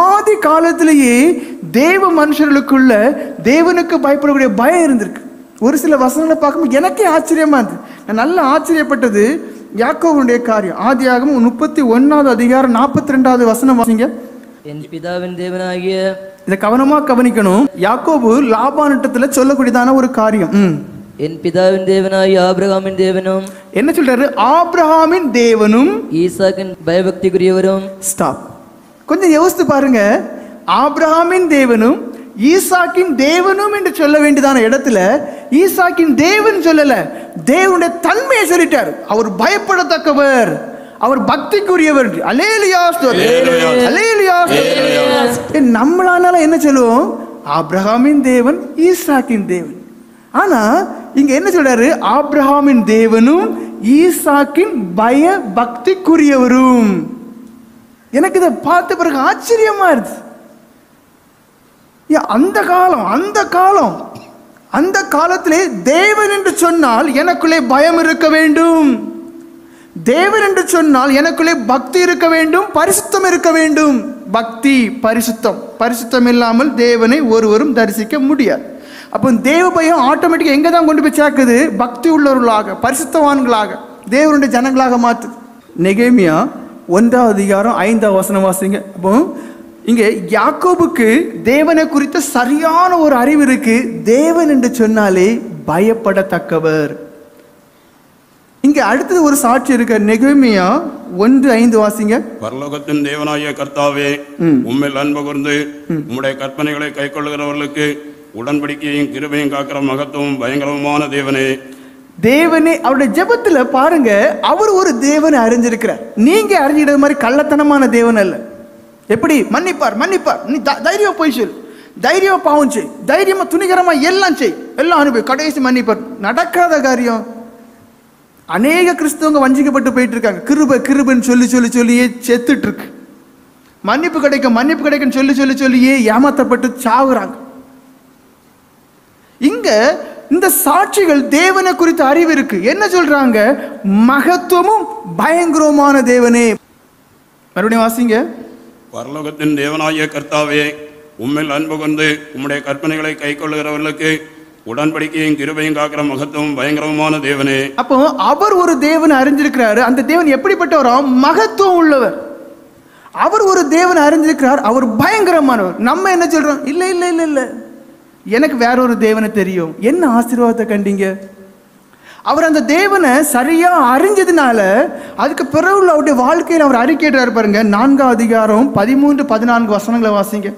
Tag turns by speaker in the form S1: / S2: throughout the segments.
S1: ஆதி காலத்திலேயே தேவ மனுஷர்களுக்குள்ள தேவனுக்கு பயப்படக்கூடிய பயம் இருந்திருக்கு. ஒரு சில வசனங்களை பார்க்கும்போது எனக்கே ஆச்சரியமா இருந்தது. நான் நல்லா ஆச்சரியப்பட்டது யாக்கோபுடைய காரியம். ஆதியாகமம் 31வது அதிகாரம் 42வது வசனம் வாசிங்க.
S2: என் பிதாவின் தேவனாகிய,
S1: இதை கவனமா கவனிக்கணும். யாக்கோபு லாபானிடத்துல சொல்லக்கூடியதான ஒரு காரியம்.
S2: என் பிதாவின் தேவனாகிய ஆபிரகாமின் தேவனும்,
S1: என்ன சொல்றாரு? ஆபிரகாமின் தேவனும்
S2: ஈசாக்கின் பயபக்திக்குரியவரும்.
S1: ஸ்டாப். கொஞ்சம் யோசித்து பாருங்க. ஆபிரகாமின் தேவனும் ஈசாக்கின் தேவனும் என்று சொல்ல வேண்டியதான இடத்துல ஈசாக்கின் தேவன் சொல்லல, தேவனுடைய தன்மையை சொல்லிட்டார். அவர் பயப்படத்தக்கவர், அவர் பக்திக்குரியவர். அல்லேலூயா அல்லேலூயா. நம்மளால என்ன சொல்லுவோம்? ஆபிரகாமின் தேவன், ஈசாக்கின் தேவன். ஆனா இங்க என்ன சொல்றாரு? ஆபிரகாமின் தேவனும் ஈசாக்கின் பய பக்திக்குரியவரும். எனக்கு இதை பார்த்த பிறகு ஆச்சரியமா இருக்கு. அந்த காலத்திலே தேவன் என்று சொன்னால் எனக்குள்ளே பயம் இருக்க வேண்டும், தேவன் என்று சொன்னால் எனக்குள்ளே பக்தி இருக்க வேண்டும், பரிசுத்தம் இருக்க வேண்டும். பக்தி பரிசுத்தம் இல்லாமல் தேவனை ஒருவரும் தரிசிக்க முடியாது. அப்போ தேவ பயம் ஆட்டோமேட்டிக்காக எங்கே தான் கொண்டு போய் சேர்க்குது? பக்தி உள்ளவர்களாக, பரிசுத்தவான்களாக, தேவனுடைய ஜனங்களாக மாற்றுது. நெகேமியா 1வது அதிகாரம் 5வது வசனம் வாசிங்க. அப்போ இங்கே யாக்கோபுக்கு தேவனை குறித்த சரியான ஒரு அறிவு இருக்கு. தேவன் என்று சொன்னாலே பயப்படத்தக்கவர். இங்க அடுத்தது ஒரு சாட்சி இருக்கு. நெகேமியா 1:5 வாசிங்க.
S3: பரலோகத்தின் தேவனாகிய கர்த்தாவே, உம்மில் அன்பு கூர்ந்து உம்முடைய கற்பனைகளை கைக்கொள்ளுகிறவர்களுக்கு உடன்படிக்கையும் கிருபையும் காக்கிற மகத்துவம் பயங்கரமான தேவனே.
S1: தேவனே அவருடைய ஜெபத்துல பாருங்க, அவர் ஒரு தேவனை அறிஞ்சிருக்கிறார். நீங்க அறிஞ்சிடுற மாதிரி கள்ளத்தனமான தேவன் அல்ல. எப்படி? மன்னிப்பார். நீ தைரியமா போய் சொல், தைரியமா பாவம் செய், தைரியமா துணிகரமா எல்லாம் செய், எல்லாம் அனுபவி, கடைசி மன்னிப்பார். நடக்காத காரியம். அநேக கிறிஸ்தவங்க வஞ்சிக்கப்பட்டு போயிட்டு இருக்காங்க. கிருபைன்னு சொல்லியே செத்துட்டு இருக்கு. மன்னிப்பு கிடைக்கும் சொல்லியே ஏமாத்தப்பட்டு சாகுறாங்க. இங்க இந்த சாட்சிகள் தேவனை குறித்த அறிவு இருக்கு. என்ன சொல்றாங்க? மகத்துவமும் பயங்கரமான தேவனே. மறுபடியும் வாசிங்க.
S3: பரலோகத்தின் தேவனாகிய கர்த்தாவே, உம்மில் அன்பு கொண்டு உம்முடைய கற்பனைகளை கைக்கொள்ளுகிறவர்களுக்கு உடன்படிக்கையும் கிருபையும் காக்கிற மகத்துவம் பயங்கரமான தேவனே.
S1: அப்போ அவர் ஒரு தேவனை அறிஞ்சிருக்கிறாரு. அந்த தேவன் எப்படிப்பட்டவரோ? மகத்துவம் உள்ளவர். அவர் ஒரு தேவனை அறிஞ்சிருக்கிறார், அவர் பயங்கரமானவர். நம்ம என்ன சொல்றோம்? இல்ல எனக்கு வேற ஒரு தேவனை தெரியும். என்ன ஆசீர்வாதத்தை கண்டீங்க? அவர் அந்த தேவனை சரியா அறிஞ்சதுனால அதுக்கு பிறகு உள்ள அவருடைய வாழ்க்கையில் அவர் அறிக்கையிட்டார் பாருங்க. 4வது அதிகாரம் 13-14 வசனங்களை வாசிங்க.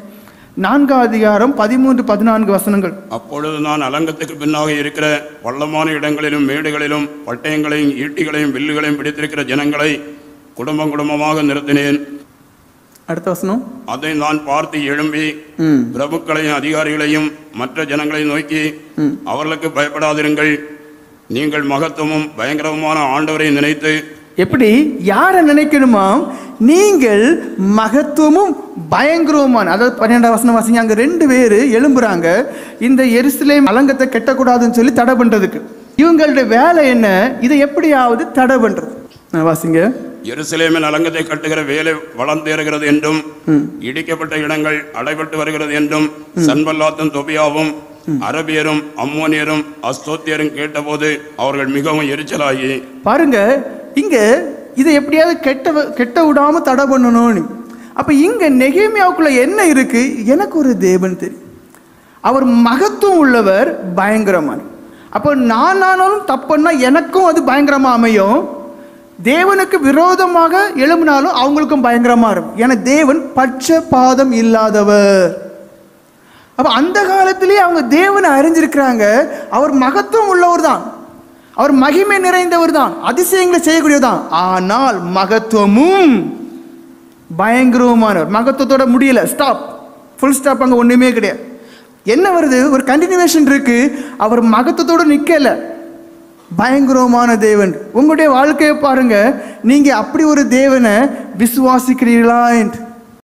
S1: 4வது அதிகாரம் 13-14 வசனங்கள்.
S3: அப்பொழுது நான் அலங்கத்துக்கு பின்னாக இருக்கிற பள்ளமான இடங்களிலும் மேடுகளிலும் பட்டயங்களையும் ஈட்டிகளையும் வில்லுகளையும் பிடித்திருக்கிற ஜனங்களை குடும்பமாக நிறுத்தினேன்.
S1: அடுத்த வசனம்.
S3: அதை நான் பார்த்து எழும்பி பிரபுக்களையும் அதிகாரிகளையும் மற்ற ஜனங்களையும் நோக்கி, அவர்களுக்கு பயப்படாதிருங்கள், நீங்கள் மகத்துவமும் பயங்கரமான ஆண்டவரை நினைத்து. எப்படி? யாரை நினைக்கணுமா? நீங்கள் மகத்துவமும் பயங்கரமான, அதாவது 12வது வசனம் வாசிங்க. அங்க 2 பேர் எழும்புறாங்க, இந்த எருசலேம் அலங்கத்தை கட்டக்கூடாதுன்னு சொல்லி தடை பண்றதுக்கு. இவங்களுடைய வேலை என்ன? இதை எப்படியாவது தடை பண்றது. வாசிங்க. எருசலேமின் அலங்கத்தை கட்டுகிற வேலை வளர்ந்தேறுகிறது என்றும் இடிக்கப்பட்ட இடங்கள் அடைபட்டு வருகிறது என்றும் சன்பல்லாத்தும் தொபியாவும் அரபியரும் அம்மோனியரும் அஸ்தோத்தியரும் கேட்டபோது அவர்கள் மிகவும் எரிச்சலாகி. பாருங்க, இங்க இதை எப்படியாவது கெட்ட விடாம தடை பண்ணணும். அப்ப இங்க நெகேமியாவுக்குள்ள என்ன இருக்கு? எனக்கு ஒரு தேவன் தெரியும், அவர் மகத்துவம் உள்ளவர், பயங்கரமான. அப்போ நானாலும் தப்புன்னா எனக்கும் அது பயங்கரமா அமையும். தேவனுக்கு விரோதமாக எழும்பினாலும் அவங்களுக்கும் பயங்கரமா இருக்கும். ஏன்னா தேவன் பட்சபாதம் இல்லாதவர். அப்ப அந்த காலத்திலேயே அவங்க தேவனை அறிஞ்சிருக்கிறாங்க. அவர் மகத்துவம் உள்ளவர் தான், அவர் மகிமை நிறைந்தவர் தான், அதிசயங்களை செய்யக்கூடியவர் தான். ஆனால் மகத்துவமும் பயங்கரமானவர். மகத்துவத்தோட முடியல, ஸ்டாப், ஃபுல் ஸ்டாப். அங்க ஒண்ணுமே கிடையாது. என்ன வருது? ஒரு கண்டினியூவேஷன் இருக்கு. அவர் மகத்துவத்தோட நிக்கல, பயங்கரமான தேவன். உங்களுடைய வாழ்க்கையை பாருங்க, நீங்க அப்படி ஒரு தேவனை விசுவாசிக்கிறீர்களா என்று.